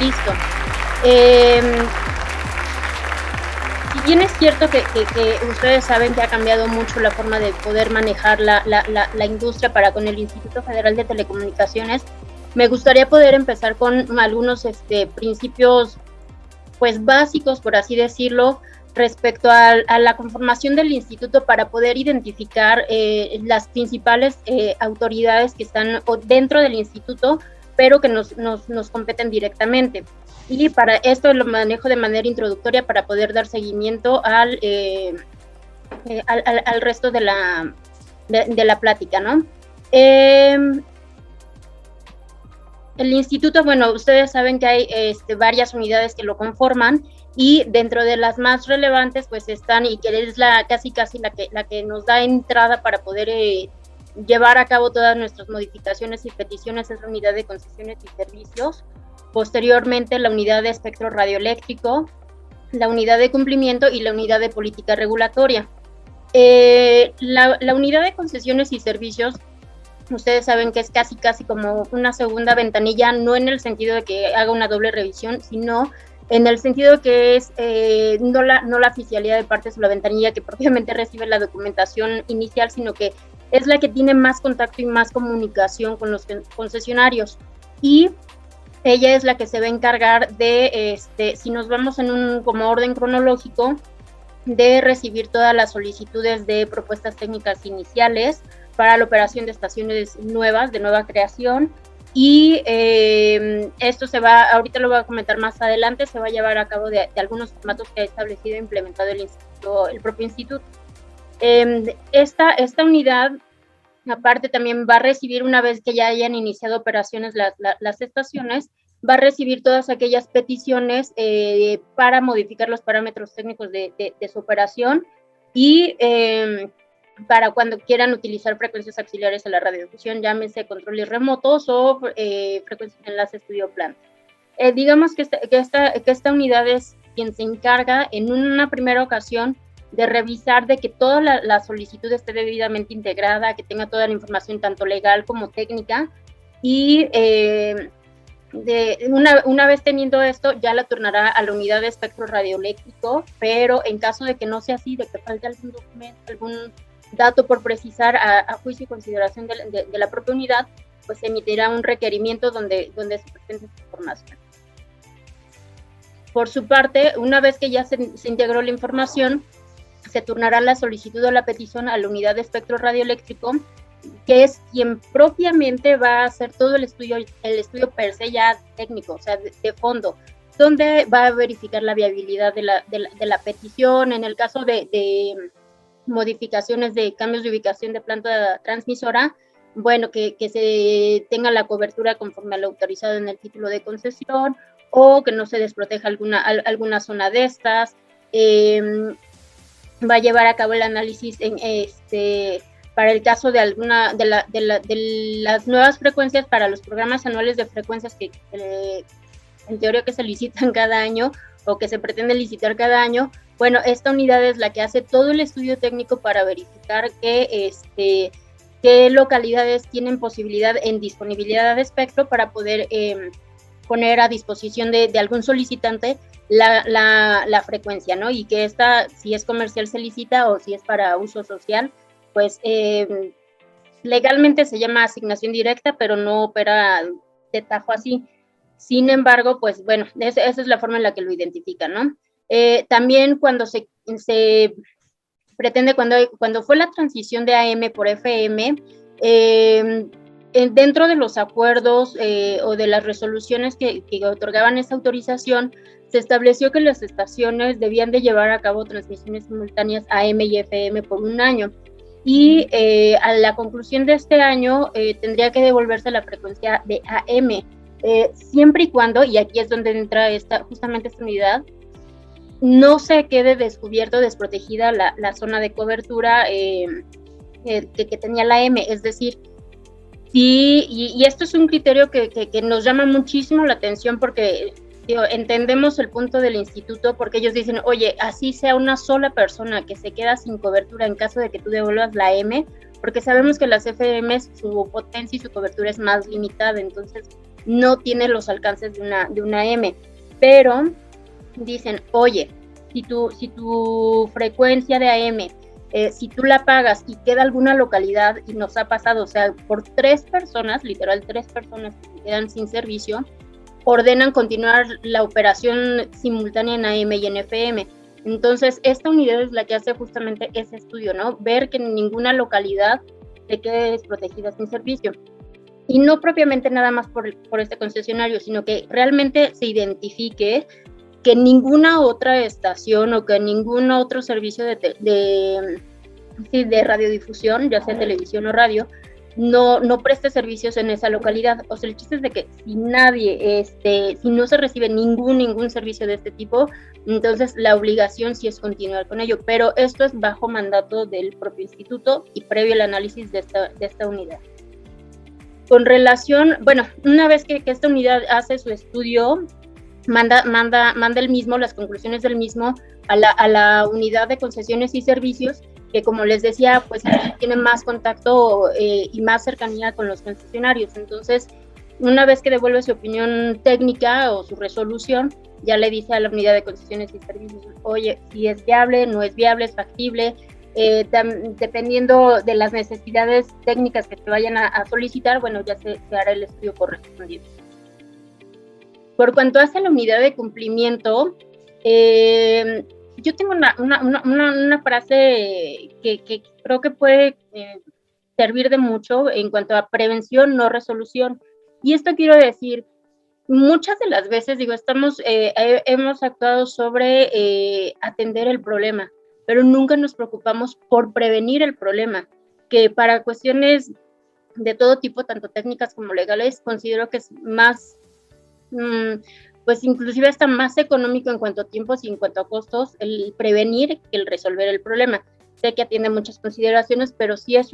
Listo. Eh, si bien es cierto que ustedes saben que ha cambiado mucho la forma de poder manejar la industria para con el Instituto Federal de Telecomunicaciones, me gustaría poder empezar con algunos principios pues básicos, por así decirlo, respecto a la conformación del instituto para poder identificar las principales autoridades que están dentro del instituto, pero que nos competen directamente. Y para esto lo manejo de manera introductoria para poder dar seguimiento al resto de la plática, ¿no? El instituto, bueno, ustedes saben que hay varias unidades que lo conforman, y dentro de las más relevantes pues están, y que es casi la que nos da entrada para poder llevar a cabo todas nuestras modificaciones y peticiones, es la unidad de concesiones y servicios, posteriormente la unidad de espectro radioeléctrico, la unidad de cumplimiento y la unidad de política regulatoria. La unidad de concesiones y servicios, ustedes saben que es casi como una segunda ventanilla, no en el sentido de que haga una doble revisión, sino en el sentido que es no la oficialidad de partes o la ventanilla que propiamente recibe la documentación inicial, sino que es la que tiene más contacto y más comunicación con los concesionarios, y ella es la que se va a encargar de, si nos vamos en un como orden cronológico, de recibir todas las solicitudes de propuestas técnicas iniciales para la operación de estaciones nuevas, de nueva creación, y esto ahorita lo voy a comentar más adelante, se va a llevar a cabo de algunos formatos que ha establecido e implementado el propio instituto. Esta unidad, aparte, también va a recibir, una vez que ya hayan iniciado operaciones las estaciones, va a recibir todas aquellas peticiones para modificar los parámetros técnicos de su operación, y para cuando quieran utilizar frecuencias auxiliares a la radiodifusión, llámese controles remotos o frecuencias de enlace estudio-planta. Digamos que esta unidad es quien se encarga en una primera ocasión de revisar de que toda la solicitud esté debidamente integrada, que tenga toda la información tanto legal como técnica, y una vez teniendo esto, ya la turnará a la unidad de espectro radioeléctrico, pero en caso de que no sea así, de que falte algún documento, algún dato por precisar a juicio y consideración de la propia unidad, pues se emitirá un requerimiento donde se presente esta información. Por su parte, una vez que ya se integró la información, se turnará la solicitud o la petición a la unidad de espectro radioeléctrico, que es quien propiamente va a hacer todo el estudio per se ya técnico, o sea, de fondo, donde va a verificar la viabilidad de la petición. En el caso de modificaciones de cambios de ubicación de planta transmisora, bueno, que se tenga la cobertura conforme a lo autorizado en el título de concesión, o que no se desproteja alguna zona de estas. Va a llevar a cabo el análisis para el caso de alguna de las nuevas frecuencias para los programas anuales de frecuencias que en teoría que se licitan cada año o que se pretende licitar cada año. Bueno, esta unidad es la que hace todo el estudio técnico para verificar qué localidades tienen posibilidad en disponibilidad de espectro para poder poner a disposición de algún solicitante la frecuencia, ¿no? Y que esta, si es comercial, se licita, o si es para uso social, pues legalmente se llama asignación directa, pero no opera de tajo así. Sin embargo, pues bueno, esa es la forma en la que lo identifican, ¿no? También cuando se pretende, cuando fue la transición de AM por FM, dentro de los acuerdos o de las resoluciones que otorgaban esa autorización, se estableció que las estaciones debían de llevar a cabo transmisiones simultáneas AM y FM por un año, y a la conclusión de este año tendría que devolverse la frecuencia de AM, siempre y cuando, y aquí es donde entra justamente esta unidad, no se quede desprotegida la zona de cobertura que tenía la M, es decir, sí, y esto es un criterio que nos llama muchísimo la atención, porque entendemos el punto del instituto, porque ellos dicen, oye, así sea una sola persona que se queda sin cobertura en caso de que tú devuelvas la M, porque sabemos que las FM, su potencia y su cobertura es más limitada, entonces no tiene los alcances de una M, pero dicen, oye, si tu frecuencia de AM, si tú la pagas y queda alguna localidad, y nos ha pasado, o sea, por 3 personas, literal 3 personas que quedan sin servicio, ordenan continuar la operación simultánea en AM y en FM. Entonces, esta unidad es la que hace justamente ese estudio, ¿no? Ver que en ninguna localidad se quede desprotegida sin servicio. Y no propiamente nada más por este concesionario, sino que realmente se identifique que ninguna otra estación o que ningún otro servicio de radiodifusión, ya sea televisión o radio, no preste servicios en esa localidad. O sea, el chiste es de que si nadie, si no se recibe ningún servicio de este tipo, entonces la obligación sí es continuar con ello, pero esto es bajo mandato del propio instituto y previo al análisis de esta unidad. Con relación, bueno, una vez que esta unidad hace su estudio, manda el mismo, las conclusiones del mismo a la unidad de concesiones y servicios, que como les decía, pues tiene más contacto y más cercanía con los concesionarios. Entonces, una vez que devuelve su opinión técnica o su resolución, ya le dice a la unidad de concesiones y servicios, oye, si es viable, no es viable, es factible, dependiendo de las necesidades técnicas que se vayan a solicitar, bueno, ya se hará el estudio correspondiente. Por cuanto hace la unidad de cumplimiento, yo tengo una frase que creo que puede servir de mucho en cuanto a prevención, no resolución. Y esto quiero decir, muchas de las veces, digo, hemos actuado sobre atender el problema, pero nunca nos preocupamos por prevenir el problema, que para cuestiones de todo tipo, tanto técnicas como legales, considero que es más, pues inclusive está más económico en cuanto a tiempos y en cuanto a costos el prevenir que el resolver el problema. Sé que atiende muchas consideraciones, pero sí es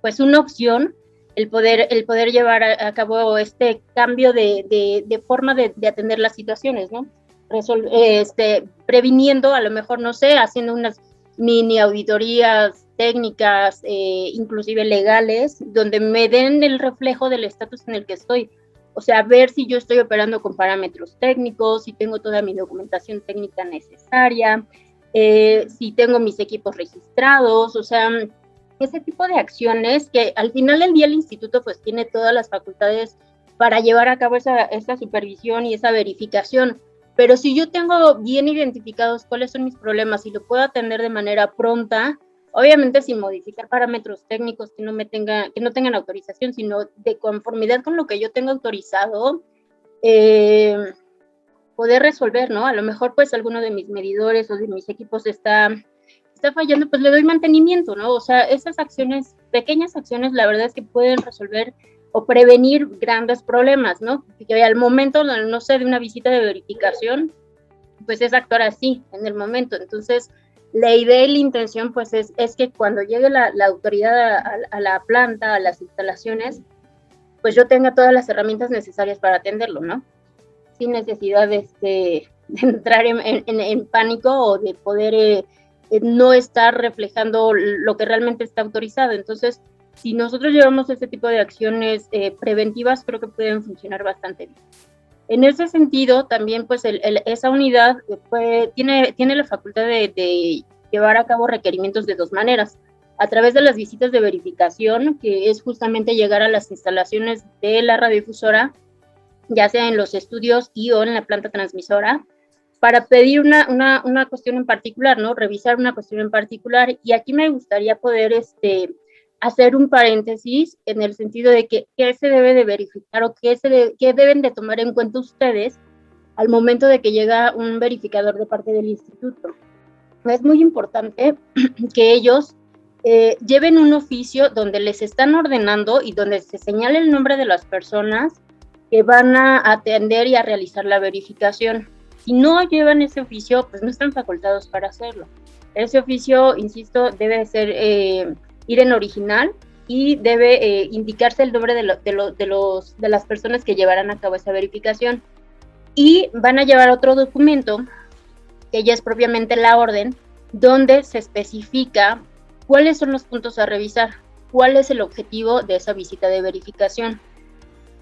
pues una opción el poder llevar a cabo este cambio de forma de atender las situaciones, ¿no? Previniendo, a lo mejor, no sé, haciendo unas mini auditorías técnicas, inclusive legales, donde me den el reflejo del estatus en el que estoy. O sea, ver si yo estoy operando con parámetros técnicos, si tengo toda mi documentación técnica necesaria, si tengo mis equipos registrados, o sea, ese tipo de acciones que al final del día el instituto pues tiene todas las facultades para llevar a cabo esa supervisión y esa verificación. Pero si yo tengo bien identificados cuáles son mis problemas y lo puedo atender de manera pronta, obviamente sin modificar parámetros técnicos que no tengan autorización, sino de conformidad con lo que yo tengo autorizado, poder resolver, ¿no? A lo mejor pues alguno de mis medidores o de mis equipos está fallando, pues le doy mantenimiento, ¿no? O sea, esas acciones, pequeñas acciones, la verdad es que pueden resolver o prevenir grandes problemas, ¿no? Que al momento, no sé, de una visita de verificación, pues es actuar así, en el momento. Entonces, la idea y la intención, pues, es que cuando llegue la autoridad a la planta, a las instalaciones, pues yo tenga todas las herramientas necesarias para atenderlo, ¿no? Sin necesidad de entrar en pánico o de poder no estar reflejando lo que realmente está autorizado. Entonces, si nosotros llevamos este tipo de acciones preventivas, creo que pueden funcionar bastante bien. En ese sentido, también pues esa unidad tiene la facultad de llevar a cabo requerimientos de 2 maneras. A través de las visitas de verificación, que es justamente llegar a las instalaciones de la radiodifusora, ya sea en los estudios y o en la planta transmisora, para pedir una cuestión en particular, ¿no? Revisar una cuestión en particular. Y aquí me gustaría poder hacer un paréntesis en el sentido de que qué se debe de verificar o qué deben de tomar en cuenta ustedes al momento de que llega un verificador de parte del instituto. Es muy importante que ellos lleven un oficio donde les están ordenando y donde se señale el nombre de las personas que van a atender y a realizar la verificación. Si no llevan ese oficio, pues no están facultados para hacerlo. Ese oficio, insisto, debe ser ir en original y debe indicarse el nombre de las personas que llevarán a cabo esa verificación. Y van a llevar otro documento, que ya es propiamente la orden, donde se especifica cuáles son los puntos a revisar, cuál es el objetivo de esa visita de verificación.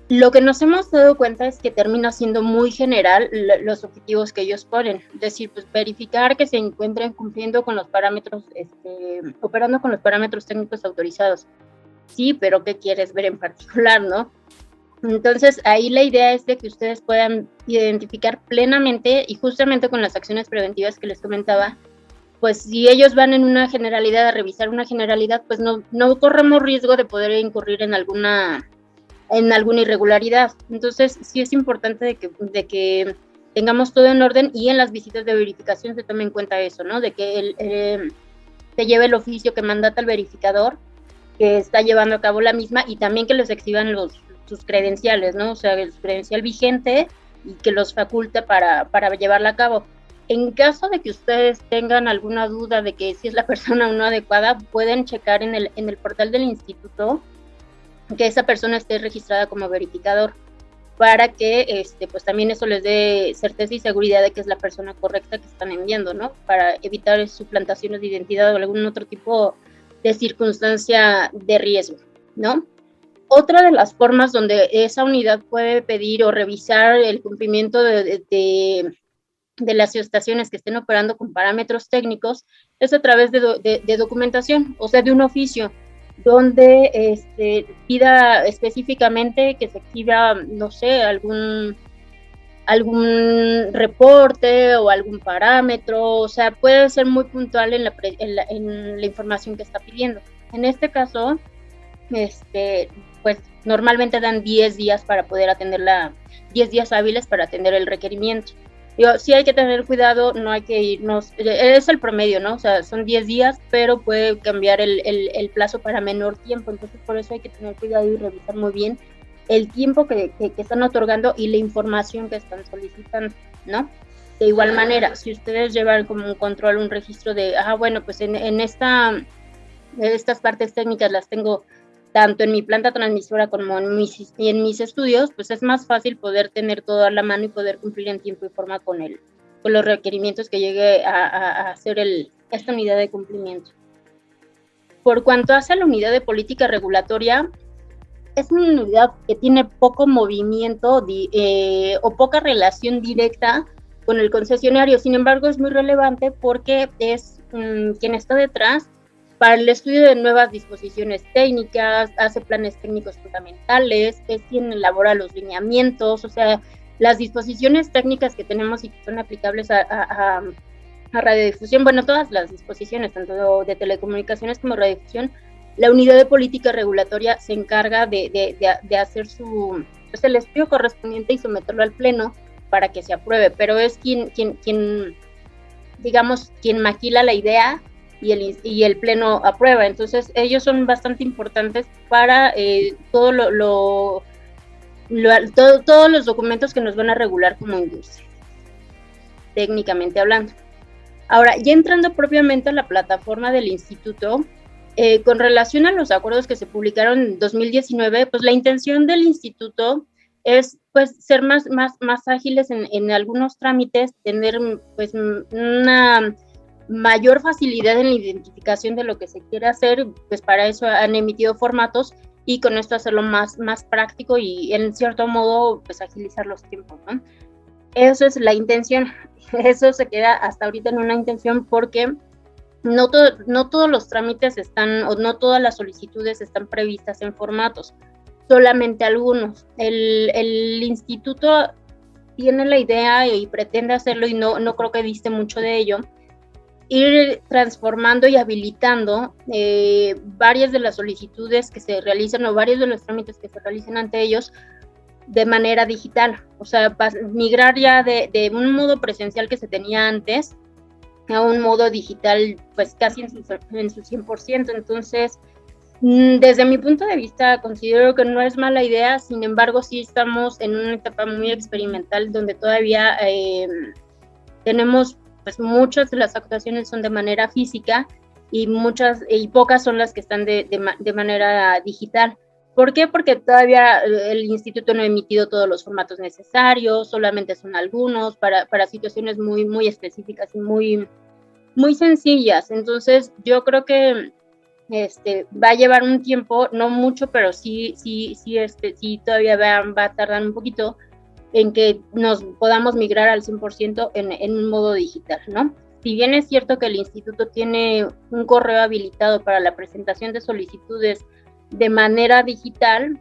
Lo que nos hemos dado cuenta es que termina siendo muy general los objetivos que ellos ponen, es decir, pues verificar que se encuentren cumpliendo con los parámetros, operando con los parámetros técnicos autorizados. Sí, pero ¿qué quieres ver en particular, no? Entonces, ahí la idea es de que ustedes puedan identificar plenamente y justamente con las acciones preventivas que les comentaba, pues si ellos van en una generalidad a revisar una generalidad, pues no corremos riesgo de poder incurrir en alguna irregularidad. Entonces, sí es importante de que tengamos todo en orden y en las visitas de verificación se tome en cuenta eso, ¿no? De que se lleve el oficio que mandata el verificador que está llevando a cabo la misma y también que les exhiban sus credenciales, ¿no? O sea, el credencial vigente y que los faculta para llevarla a cabo. En caso de que ustedes tengan alguna duda de que si es la persona o no adecuada, pueden checar en el portal del instituto que esa persona esté registrada como verificador para que pues también eso les dé certeza y seguridad de que es la persona correcta que están enviando, ¿no? Para evitar suplantaciones de identidad o algún otro tipo de circunstancia de riesgo, ¿no? Otra de las formas donde esa unidad puede pedir o revisar el cumplimiento de las estaciones que estén operando con parámetros técnicos es a través de documentación, o sea, de un oficio donde pida específicamente que se exhiba, no sé, algún reporte o algún parámetro, o sea, puede ser muy puntual en la información que está pidiendo. En este caso, pues normalmente dan 10 días para poder atender 10 días hábiles para atender el requerimiento. Digo, sí hay que tener cuidado, no hay que irnos, es el promedio, ¿no? O sea, son 10 días, pero puede cambiar el plazo para menor tiempo, entonces por eso hay que tener cuidado y revisar muy bien el tiempo que están otorgando y la información que están solicitando, ¿no? De igual manera, si ustedes llevan como un control, un registro de, bueno, pues en estas partes técnicas las tengo tanto en mi planta transmisora como en mis estudios, pues es más fácil poder tener todo a la mano y poder cumplir en tiempo y forma con los requerimientos que llegue a hacer esta unidad de cumplimiento. Por cuanto hace a la unidad de política regulatoria, es una unidad que tiene poco movimiento o poca relación directa con el concesionario, sin embargo es muy relevante porque es quien está detrás para el estudio de nuevas disposiciones técnicas, hace planes técnicos fundamentales, es quien elabora los lineamientos, o sea, las disposiciones técnicas que tenemos y que son aplicables a radiodifusión, bueno, todas las disposiciones, tanto de telecomunicaciones como radiodifusión, la unidad de política regulatoria se encarga de hacer pues el estudio correspondiente y someterlo al pleno para que se apruebe, pero es quien digamos, quien maquila la idea y el pleno aprueba. Entonces ellos son bastante importantes para todos los documentos que nos van a regular como industria, técnicamente hablando. Ahora, ya entrando propiamente a la plataforma del instituto, con relación a los acuerdos que se publicaron en 2019, pues la intención del instituto es pues ser más ágiles en algunos trámites, tener pues una mayor facilidad en la identificación de lo que se quiere hacer, pues para eso han emitido formatos y con esto hacerlo más práctico y en cierto modo pues agilizar los tiempos, ¿no? Eso es la intención, eso se queda hasta ahorita en una intención porque no todos los trámites están, o no todas las solicitudes están previstas en formatos, solamente algunos. El instituto tiene la idea y pretende hacerlo y no creo que diste mucho de ello, ir transformando y habilitando varias de las solicitudes que se realizan o varios de los trámites que se realizan ante ellos de manera digital, o sea, migrar ya de un modo presencial que se tenía antes a un modo digital, pues casi en su 100%. Entonces, desde mi punto de vista, considero que no es mala idea, sin embargo, sí estamos en una etapa muy experimental donde todavía tenemos, pues muchas de las actuaciones son de manera física y pocas son las que están de manera digital. ¿Por qué? Porque todavía el instituto no ha emitido todos los formatos necesarios, solamente son algunos para situaciones muy específicas y muy sencillas. Entonces, yo creo que va a llevar un tiempo, no mucho, pero sí todavía va a tardar un poquito en que nos podamos migrar al 100% en un modo digital, ¿no? Si bien es cierto que el instituto tiene un correo habilitado para la presentación de solicitudes de manera digital,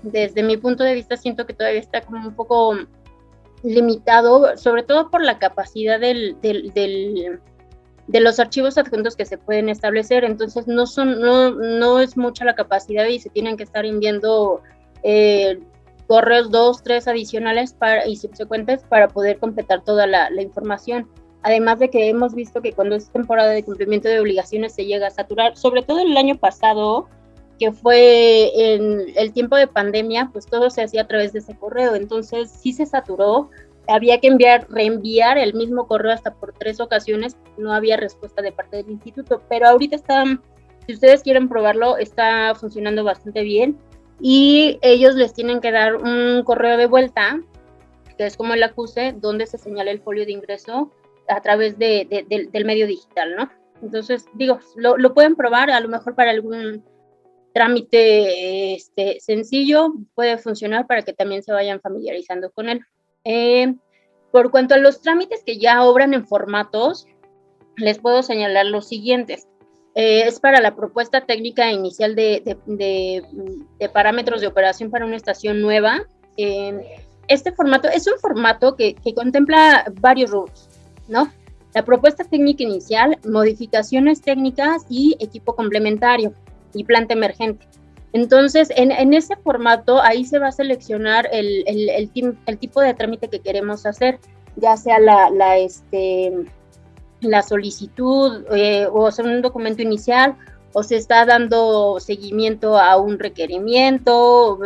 desde mi punto de vista siento que todavía está como un poco limitado, sobre todo por la capacidad de los archivos adjuntos que se pueden establecer. Entonces no es mucha la capacidad y se tienen que estar enviando correos 2, 3 adicionales y subsecuentes para poder completar toda la información. Además de que hemos visto que cuando es temporada de cumplimiento de obligaciones se llega a saturar, sobre todo el año pasado, que fue en el tiempo de pandemia, pues todo se hacía a través de ese correo, entonces sí se saturó, había que reenviar el mismo correo hasta por 3 ocasiones, no había respuesta de parte del instituto, pero ahorita si ustedes quieren probarlo, está funcionando bastante bien y ellos les tienen que dar un correo de vuelta, que es como el acuse, donde se señala el folio de ingreso a través del medio digital, ¿no? Entonces, digo, lo pueden probar, a lo mejor para algún trámite sencillo puede funcionar para que también se vayan familiarizando con él. Por cuanto a los trámites que ya obran en formatos, les puedo señalar los siguientes. Es para la propuesta técnica inicial de parámetros de operación para una estación nueva. Este formato es un formato que contempla varios rubros, ¿no? La propuesta técnica inicial, modificaciones técnicas y equipo complementario y planta emergente. Entonces, en ese formato, ahí se va a seleccionar el tipo de trámite que queremos hacer, ya sea la solicitud o sea, un documento inicial, o se está dando seguimiento a un requerimiento,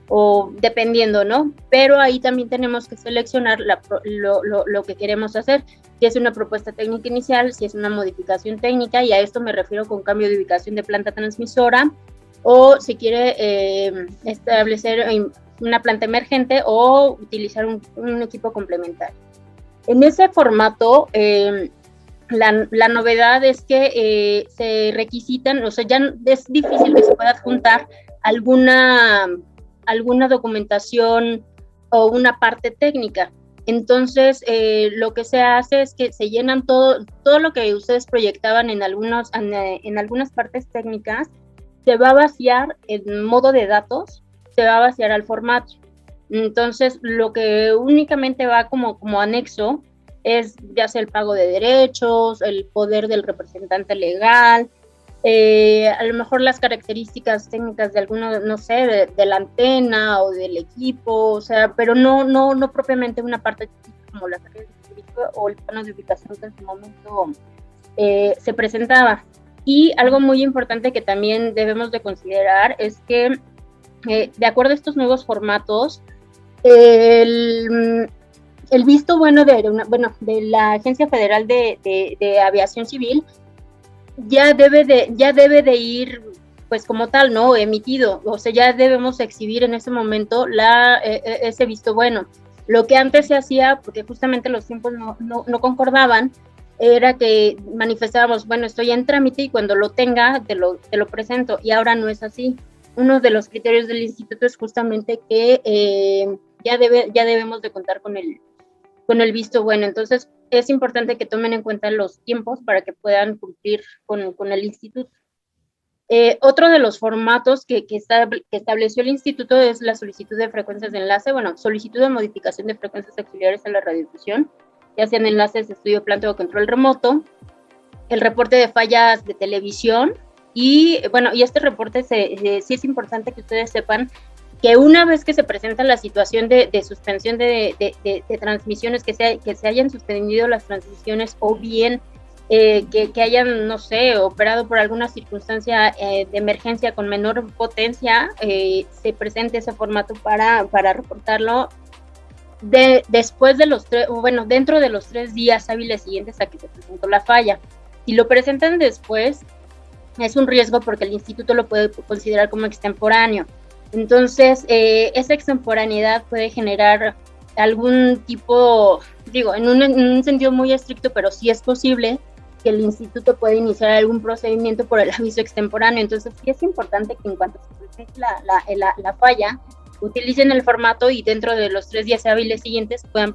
o dependiendo, ¿no? Pero ahí también tenemos que seleccionar lo que queremos hacer, si es una propuesta técnica inicial, si es una modificación técnica, y a esto me refiero con cambio de ubicación de planta transmisora, o si quiere establecer una planta emergente o utilizar un equipo complementario. En ese formato, la novedad es que se requisitan, o sea, ya es difícil que se pueda adjuntar alguna documentación o una parte técnica. Entonces, lo que se hace es que se llenan todo lo que ustedes proyectaban en algunas partes técnicas, se va a vaciar en modo de datos, se va a vaciar al formato. Entonces, lo que únicamente va como anexo es ya sea el pago de derechos, el poder del representante legal, a lo mejor las características técnicas de alguno, no sé, de la antena o del equipo, o sea, pero no propiamente una parte como las áreas de servicio o el plano de ubicación que en su momento se presentaba. Y algo muy importante que también debemos de considerar es que, de acuerdo a estos nuevos formatos, el visto bueno de la Agencia Federal de Aviación Civil ya debe de ir, pues como tal, ¿no? Emitido, o sea, ya debemos exhibir en ese momento ese visto bueno. Lo que antes se hacía, porque justamente los tiempos no concordaban, era que manifestábamos, bueno, estoy en trámite y cuando lo tenga te lo presento, y ahora no es así. Uno de los criterios del instituto es justamente que ya debemos de contar con el visto bueno. Entonces es importante que tomen en cuenta los tiempos para que puedan cumplir con el instituto. Otro de los formatos que estableció el instituto es la solicitud de frecuencias de enlace, solicitud de modificación de frecuencias auxiliares a la radiodifusión, ya sean enlaces de estudio planta o control remoto, el reporte de fallas de televisión, y este reporte sí es importante que ustedes sepan que una vez que se presenta la situación de suspensión de transmisiones, que se hayan suspendido las transmisiones, o bien que hayan, no sé, operado por alguna circunstancia de emergencia con menor potencia, se presente ese formato para reportarlo después de dentro de los 3 días hábiles siguientes a que se presentó la falla. Si lo presentan después, es un riesgo porque el instituto lo puede considerar como extemporáneo. Entonces, esa extemporaneidad puede generar algún tipo, en un sentido muy estricto, pero sí es posible que el instituto puede iniciar algún procedimiento por el aviso extemporáneo. Entonces sí es importante que en cuanto se presente la falla, utilicen el formato y dentro de los 3 días hábiles siguientes puedan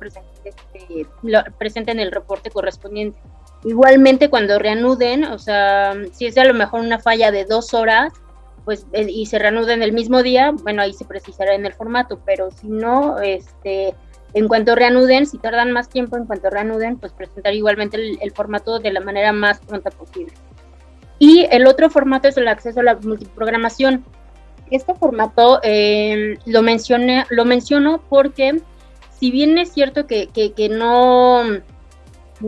presenten el reporte correspondiente. Igualmente cuando reanuden, o sea, si es a lo mejor una falla de 2 horas, pues y se reanuda en el mismo día, bueno, ahí se precisará en el formato, pero si no, en cuanto reanuden, si tardan más tiempo, en cuanto reanuden, pues presentar igualmente el formato de la manera más pronta posible. Y el otro formato es el acceso a la multiprogramación. Este formato lo menciono porque si bien es cierto que no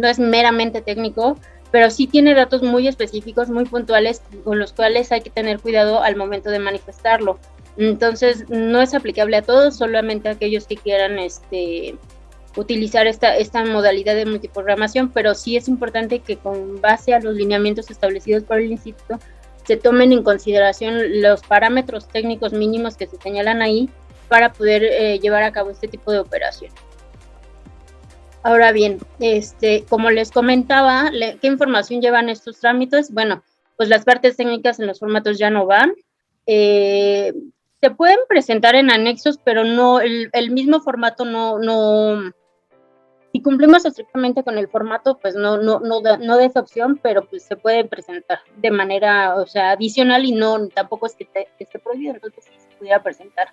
es meramente técnico, pero sí tiene datos muy específicos, muy puntuales, con los cuales hay que tener cuidado al momento de manifestarlo. Entonces, no es aplicable a todos, solamente a aquellos que quieran utilizar esta modalidad de multiprogramación, pero sí es importante que con base a los lineamientos establecidos por el instituto, se tomen en consideración los parámetros técnicos mínimos que se señalan ahí para poder llevar a cabo este tipo de operación. Ahora bien, como les comentaba, ¿qué información llevan estos trámites? Bueno, pues las partes técnicas en los formatos ya no van. Se pueden presentar en anexos, pero no, el mismo formato no, si cumplimos estrictamente con el formato, pues no da esa opción, pero pues se puede presentar de manera, o sea, adicional y no, tampoco es que esté prohibido, entonces sí se pudiera presentar.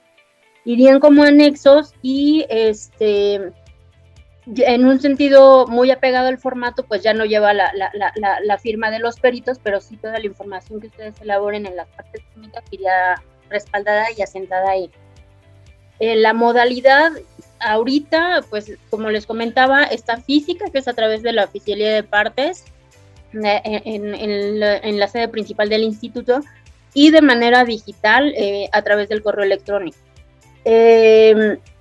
Irían como anexos y en un sentido muy apegado al formato, pues ya no lleva la firma de los peritos, pero sí toda la información que ustedes elaboren en las partes técnicas iría respaldada y asentada ahí. La modalidad ahorita, pues como les comentaba, está física, que es a través de la oficialía de partes en la sede principal del instituto, y de manera digital a través del correo electrónico.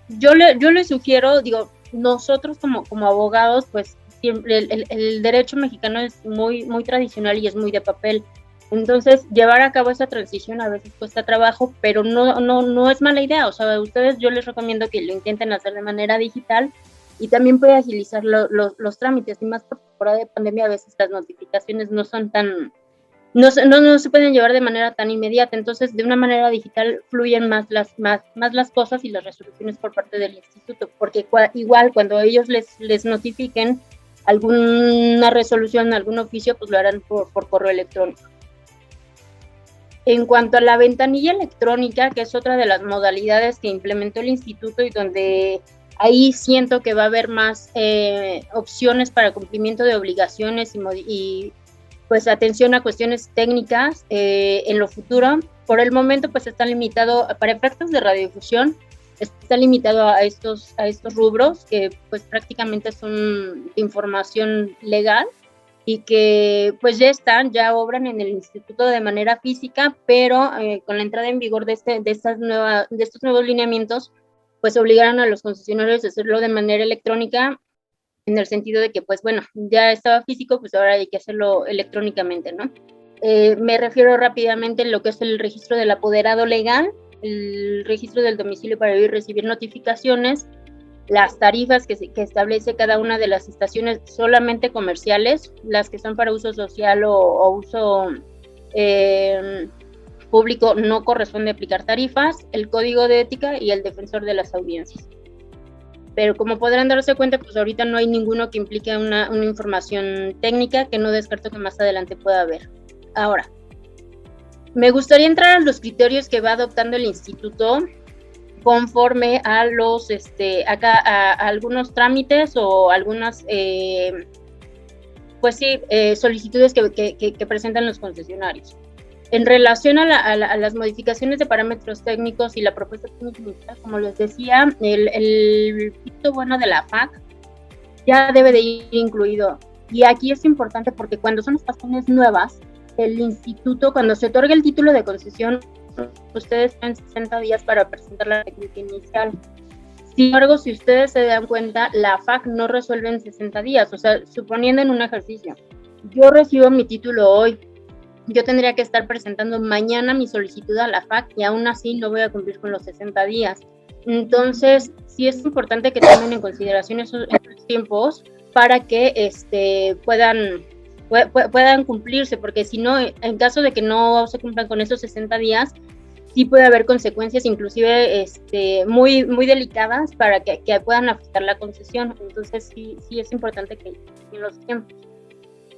Yo le sugiero, digo, nosotros como abogados, pues siempre el derecho mexicano es muy tradicional y es muy de papel. Entonces, llevar a cabo esa transición a veces cuesta trabajo, pero no es mala idea. O sea, ustedes yo les recomiendo que lo intenten hacer de manera digital y también puede agilizar los trámites. Y más por temporada de pandemia, a veces las notificaciones no son tan... No se pueden llevar de manera tan inmediata, entonces de una manera digital fluyen más las cosas y las resoluciones por parte del instituto, porque igual cuando ellos les notifiquen alguna resolución, algún oficio, pues lo harán por correo electrónico. En cuanto a la ventanilla electrónica, que es otra de las modalidades que implementó el instituto y donde ahí siento que va a haber más opciones para cumplimiento de obligaciones y pues atención a cuestiones técnicas en lo futuro. Por el momento pues está limitado, para efectos de radiodifusión, está limitado a estos rubros que pues prácticamente son información legal y que pues ya obran en el instituto de manera física, pero con la entrada en vigor de estos nuevos lineamientos, pues obligaron a los concesionarios a hacerlo de manera electrónica, en el sentido de que, pues bueno, ya estaba físico, pues ahora hay que hacerlo electrónicamente, ¿no? Me refiero rápidamente a lo que es el registro del apoderado legal, el registro del domicilio para recibir notificaciones, las tarifas que establece cada una de las estaciones solamente comerciales, las que son para uso social o uso público no corresponde aplicar tarifas, el código de ética y el defensor de las audiencias. Pero como podrán darse cuenta, pues ahorita no hay ninguno que implique una información técnica, que no descarto que más adelante pueda haber. Ahora, me gustaría entrar a los criterios que va adoptando el instituto conforme a a algunos trámites o algunas solicitudes que presentan los concesionarios. En relación a las modificaciones de parámetros técnicos y la propuesta técnica, como les decía, el visto bueno de la FAC ya debe de ir incluido. Y aquí es importante porque cuando son estaciones nuevas, el instituto, cuando se otorga el título de concesión, ustedes tienen 60 días para presentar la técnica inicial. Sin embargo, si ustedes se dan cuenta, la FAC no resuelve en 60 días. O sea, suponiendo en un ejercicio, yo recibo mi título hoy, yo tendría que estar presentando mañana mi solicitud a la FAC y aún así no voy a cumplir con los 60 días. Entonces, sí es importante que tomen en consideración esos tiempos para que puedan puedan cumplirse, porque si no, en caso de que no se cumplan con esos 60 días, sí puede haber consecuencias inclusive muy, muy delicadas para que puedan afectar la concesión. Entonces sí es importante que en los tiempos.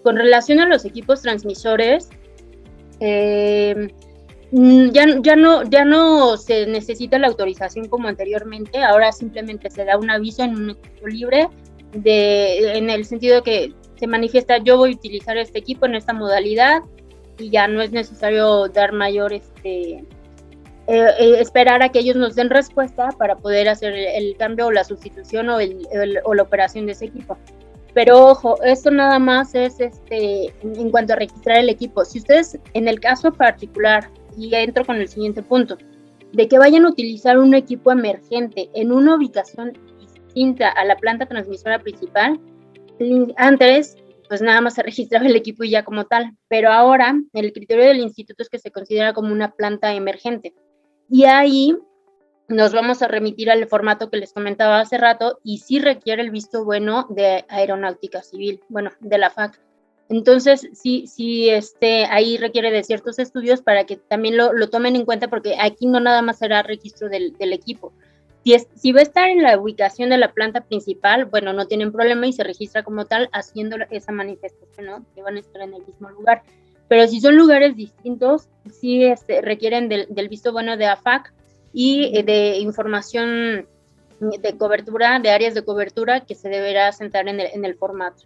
Con relación a los equipos transmisores, ya no se necesita la autorización como anteriormente, ahora simplemente se da un aviso en un equipo libre, en el sentido que se manifiesta: yo voy a utilizar este equipo en esta modalidad, y ya no es necesario dar mayor esperar a que ellos nos den respuesta para poder hacer el cambio o la sustitución o la operación de ese equipo. Pero ojo, esto nada más es en cuanto a registrar el equipo. Si ustedes, en el caso particular, y entro con el siguiente punto, de que vayan a utilizar un equipo emergente en una ubicación distinta a la planta transmisora principal, antes pues nada más se registraba el equipo y ya como tal, pero ahora el criterio del instituto es que se considera como una planta emergente, y ahí nos vamos a remitir al formato que les comentaba hace rato, y sí requiere el visto bueno de Aeronáutica Civil, bueno, de la FAC. Entonces, sí, ahí requiere de ciertos estudios para que también lo tomen en cuenta, porque aquí no nada más será registro del equipo. Si va a estar en la ubicación de la planta principal, bueno, no tienen problema y se registra como tal haciendo esa manifestación, ¿no? Que van a estar en el mismo lugar. Pero si son lugares distintos, sí requieren del visto bueno de AFAC y de información de cobertura, de áreas de cobertura, que se deberá sentar en el formato.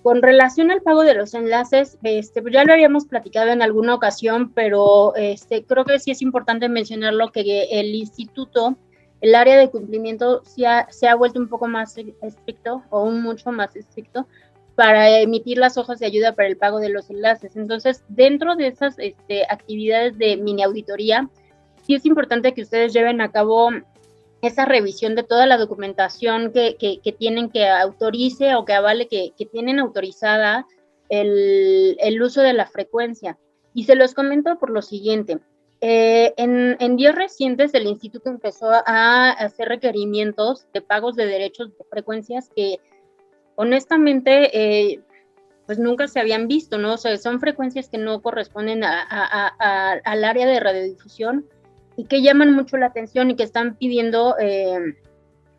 Con relación al pago de los enlaces, ya lo habíamos platicado en alguna ocasión, pero creo que sí es importante mencionarlo, que el instituto, el área de cumplimiento se ha vuelto un poco más estricto, o mucho más estricto, para emitir las hojas de ayuda para el pago de los enlaces. Entonces, dentro de esas actividades de mini auditoría, sí es importante que ustedes lleven a cabo esa revisión de toda la documentación que tienen, que autorice o que avale que tienen autorizada el uso de la frecuencia. Y se los comento por lo siguiente. En días recientes el instituto empezó a hacer requerimientos de pagos de derechos de frecuencias que honestamente pues nunca se habían visto, ¿no? O sea, son frecuencias que no corresponden al área de radiodifusión, y que llaman mucho la atención y que están pidiendo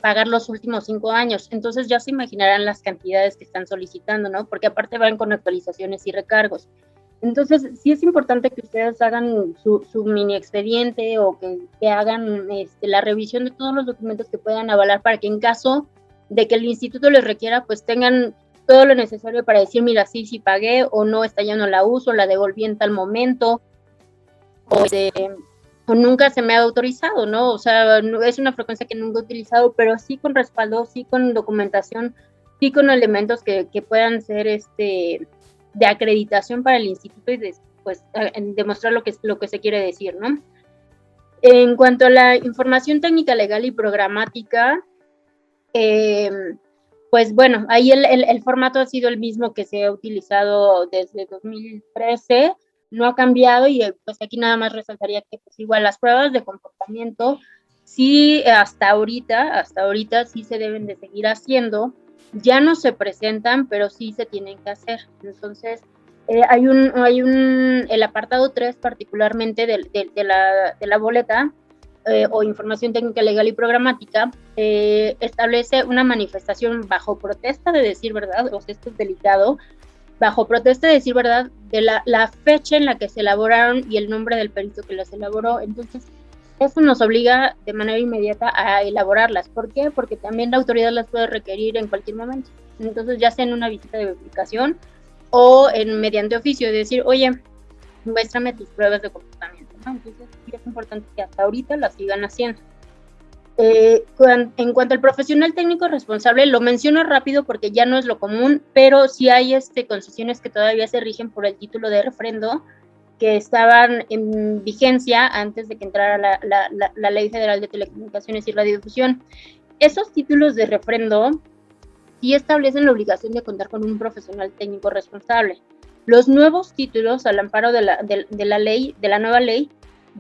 pagar los últimos 5 años. Entonces ya se imaginarán las cantidades que están solicitando, ¿no? Porque aparte van con actualizaciones y recargos. Entonces sí es importante que ustedes hagan su mini expediente, o que hagan la revisión de todos los documentos que puedan avalar, para que en caso de que el instituto les requiera, pues tengan todo lo necesario para decir: mira, sí pagué, o no, esta ya no la uso, la devolví en tal momento, o nunca se me ha autorizado, ¿no? O sea, no, es una frecuencia que nunca he utilizado, pero sí con respaldo, sí con documentación, sí con elementos que puedan ser de acreditación para el instituto, y pues demostrar lo que se quiere decir, ¿no? En cuanto a la información técnica, legal y programática, pues bueno, ahí el formato ha sido el mismo que se ha utilizado desde 2013, no ha cambiado, y pues aquí nada más resaltaría que pues igual las pruebas de comportamiento sí, hasta ahorita sí se deben de seguir haciendo, ya no se presentan, pero sí se tienen que hacer. Entonces hay el apartado 3 particularmente de la boleta, o información técnica, legal y programática, establece una manifestación bajo protesta de decir verdad, o sea, esto es delicado, bajo protesta de decir verdad, de la fecha en la que se elaboraron y el nombre del perito que las elaboró. Entonces, eso nos obliga de manera inmediata a elaborarlas. ¿Por qué? Porque también la autoridad las puede requerir en cualquier momento. Entonces, ya sea en una visita de verificación o mediante oficio, de decir: oye, muéstrame tus pruebas de comportamiento, ¿no? Entonces, sí es importante que hasta ahorita las sigan haciendo. En cuanto al profesional técnico responsable, lo menciono rápido porque ya no es lo común, pero sí hay concesiones que todavía se rigen por el título de refrendo, que estaban en vigencia antes de que entrara la Ley Federal de Telecomunicaciones y Radiodifusión. Esos títulos de refrendo sí establecen la obligación de contar con un profesional técnico responsable. Los nuevos títulos, al amparo de la ley, de la nueva ley,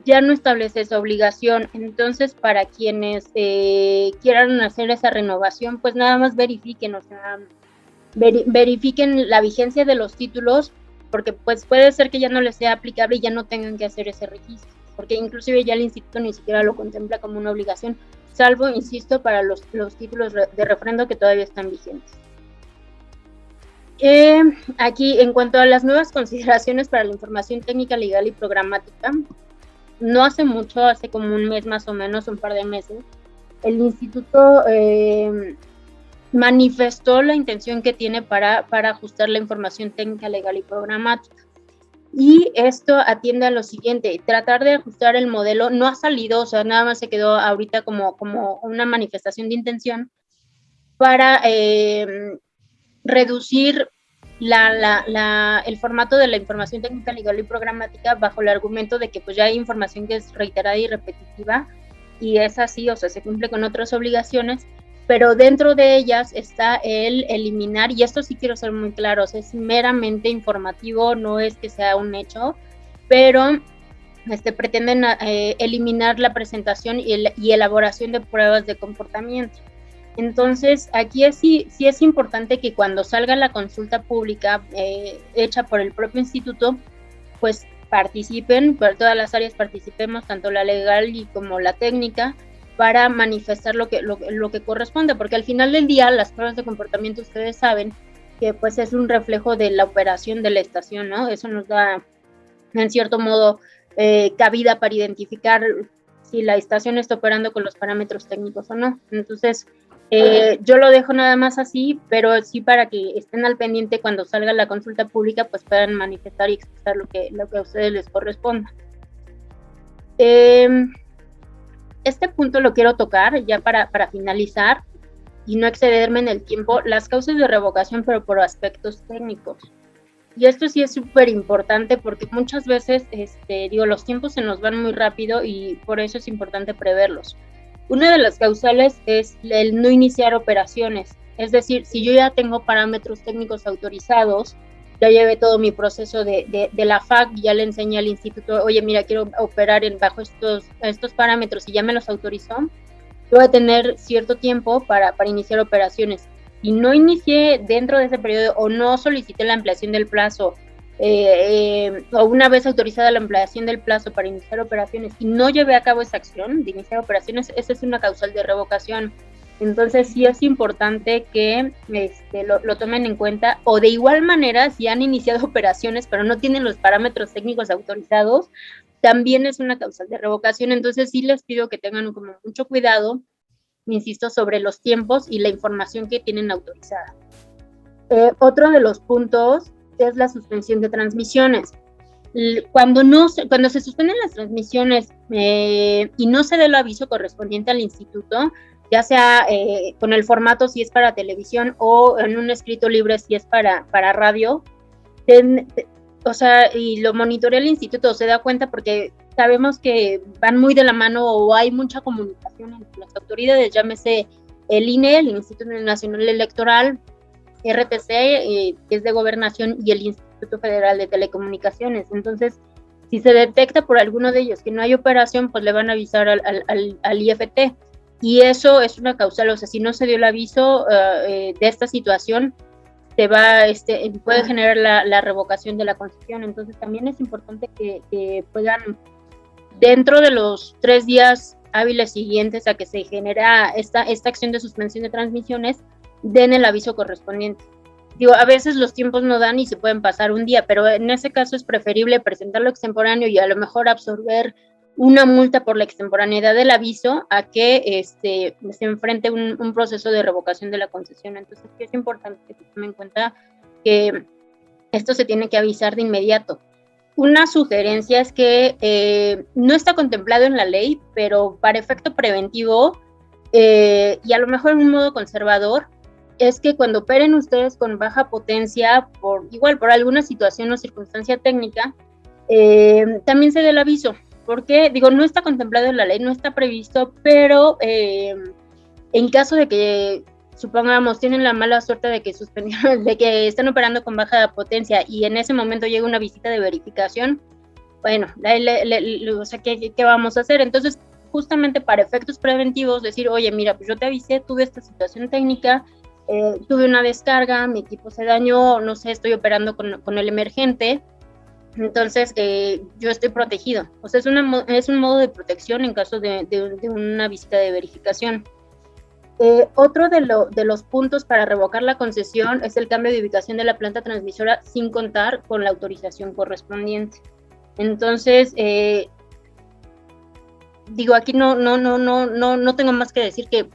ya no establece esa obligación. Entonces, para quienes quieran hacer esa renovación, pues nada más verifiquen, o sea, verifiquen la vigencia de los títulos, porque pues puede ser que ya no les sea aplicable y ya no tengan que hacer ese registro, porque inclusive ya el instituto ni siquiera lo contempla como una obligación, salvo, insisto, para los títulos de refrendo que todavía están vigentes. Aquí, en cuanto a las nuevas consideraciones para la información técnica, legal y programática, no hace mucho, hace como un mes más o menos, un par de meses, el instituto manifestó la intención que tiene para ajustar la información técnica, legal y programática. Y esto atiende a lo siguiente: tratar de ajustar el modelo. No ha salido, o sea, nada más se quedó ahorita como una manifestación de intención para reducir el formato de la información técnica, legal y programática bajo el argumento de que pues ya hay información que es reiterada y repetitiva, y es así, o sea, se cumple con otras obligaciones, pero dentro de ellas está el eliminar, y esto sí quiero ser muy claro, o sea, es meramente informativo, no es que sea un hecho, pero pretenden eliminar la presentación y elaboración de pruebas de comportamiento. Entonces, aquí sí es importante que cuando salga la consulta pública hecha por el propio instituto, pues participen, por todas las áreas participemos, tanto la legal y como la técnica, para manifestar lo que corresponde, porque al final del día las pruebas de comportamiento, ustedes saben que pues es un reflejo de la operación de la estación, ¿no? Eso nos da, en cierto modo, cabida para identificar si la estación está operando con los parámetros técnicos o no. Entonces, yo lo dejo nada más así, pero sí para que estén al pendiente cuando salga la consulta pública, pues puedan manifestar y expresar lo que a ustedes les corresponda. Este punto lo quiero tocar ya para finalizar y no excederme en el tiempo: las causas de revocación, pero por aspectos técnicos. Y esto sí es súper importante porque muchas veces, los tiempos se nos van muy rápido y por eso es importante preverlos. Una de las causales es el no iniciar operaciones, es decir, si yo ya tengo parámetros técnicos autorizados, ya llevé todo mi proceso de la FAC, ya le enseñé al instituto, oye, mira, quiero operar bajo estos parámetros y ya me los autorizó, yo voy a tener cierto tiempo para iniciar operaciones. Si no inicié dentro de ese periodo o no solicité la ampliación del plazo, o una vez autorizada la ampliación del plazo para iniciar operaciones y no llevé a cabo esa acción de iniciar operaciones, esa es una causal de revocación. Entonces sí es importante que lo tomen en cuenta, o de igual manera, si han iniciado operaciones pero no tienen los parámetros técnicos autorizados, también es una causal de revocación. Entonces sí les pido que tengan como mucho cuidado, insisto, sobre los tiempos y la información que tienen autorizada. Otro de los puntos es la suspensión de transmisiones. Cuando se suspenden las transmisiones y no se dé el aviso correspondiente al instituto, ya sea con el formato si es para televisión o en un escrito libre si es para radio, y lo monitorea el instituto, se da cuenta, porque sabemos que van muy de la mano o hay mucha comunicación entre las autoridades, llámese el INE, el Instituto Nacional Electoral, RTC, que es de Gobernación, y el Instituto Federal de Telecomunicaciones. Entonces, si se detecta por alguno de ellos que no hay operación, pues le van a avisar al IFT, y eso es una causal. O sea, si no se dio el aviso de esta situación, puede generar la revocación de la concesión. Entonces también es importante que puedan, dentro de los 3 días hábiles siguientes a que se genera esta acción de suspensión de transmisiones, den el aviso correspondiente. A veces los tiempos no dan y se pueden pasar un día, pero en ese caso es preferible presentarlo extemporáneo y a lo mejor absorber una multa por la extemporaneidad del aviso a que se enfrente un proceso de revocación de la concesión. Entonces sí es importante que se tome en cuenta que esto se tiene que avisar de inmediato. Una sugerencia es que no está contemplado en la ley, pero para efecto preventivo y a lo mejor en un modo conservador, es que cuando operen ustedes con baja potencia, por alguna situación o circunstancia técnica, también se dé el aviso. Porque, no está contemplado en la ley, no está previsto, pero en caso de que, supongamos, tienen la mala suerte de que suspendieron, de que están operando con baja potencia y en ese momento llega una visita de verificación, bueno, ¿qué vamos a hacer? Entonces, justamente para efectos preventivos, decir, oye, mira, pues yo te avisé, tuve esta situación técnica, tuve una descarga, mi equipo se dañó, no sé, estoy operando con el emergente, entonces yo estoy protegido. O sea, es un modo de protección en caso de una visita de verificación. Otro de los puntos para revocar la concesión es el cambio de ubicación de la planta transmisora sin contar con la autorización correspondiente. Entonces, digo, aquí no tengo más que decir que,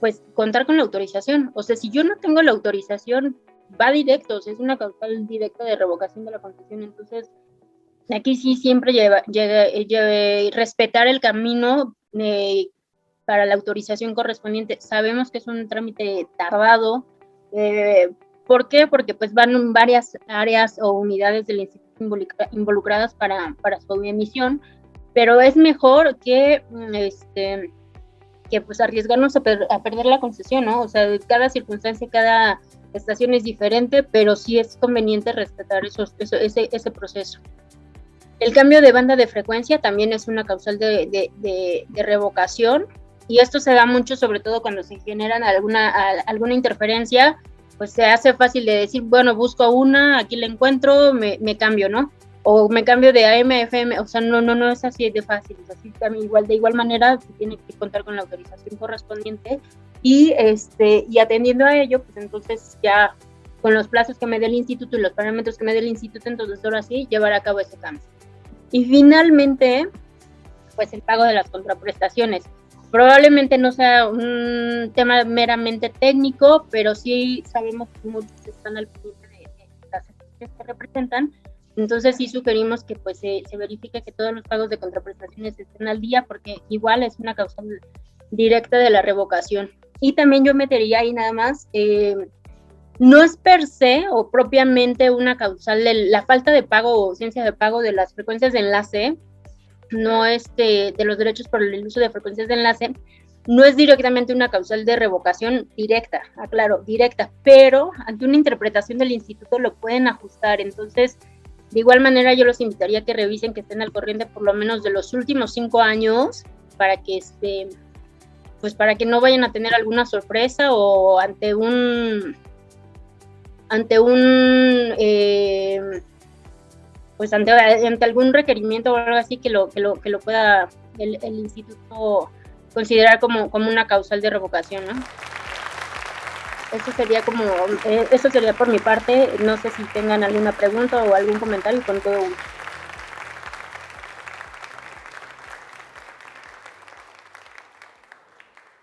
pues, contar con la autorización. O sea, si yo no tengo la autorización, va directo, o sea, es una causal directa de revocación de la concesión. Entonces, aquí sí siempre respetar el camino para la autorización correspondiente. Sabemos que es un trámite tardado. ¿Por qué? Porque pues van varias áreas o unidades del instituto involucradas para su emisión, pero es mejor que pues arriesgarnos a perder la concesión, ¿no? O sea, cada circunstancia, cada estación es diferente, pero sí es conveniente respetar ese proceso. El cambio de banda de frecuencia también es una causal de revocación, y esto se da mucho, sobre todo cuando se generan alguna interferencia, pues se hace fácil de decir, bueno, busco una, aquí la encuentro, me cambio, ¿no? O me cambio de AM a FM, o sea, no es así de fácil, es así también de igual manera se tiene que contar con la autorización correspondiente, y atendiendo a ello, pues entonces ya con los plazos que me dé el instituto y los parámetros que me dé el instituto, entonces ahora sí llevar a cabo ese cambio. Y finalmente, pues el pago de las contraprestaciones. Probablemente no sea un tema meramente técnico, pero sí sabemos que muchos están al pendiente de las empresas que representan. Entonces sí sugerimos que pues se verifique que todos los pagos de contraprestaciones estén al día, porque igual es una causa directa de la revocación. Y también yo metería ahí nada más, no es per se o propiamente una causal de la falta de pago o ausencia de pago de las frecuencias de enlace, no es de los derechos por el uso de frecuencias de enlace, no es directamente una causal de revocación directa, aclaro, directa, pero ante una interpretación del instituto lo pueden ajustar. Entonces, de igual manera yo los invitaría a que revisen, que estén al corriente por lo menos de los últimos 5 años, para que pues para que no vayan a tener alguna sorpresa o ante algún requerimiento o algo así que lo pueda el instituto considerar como una causal de revocación, ¿no? Eso sería por mi parte. No sé si tengan alguna pregunta o algún comentario, con todo gusto.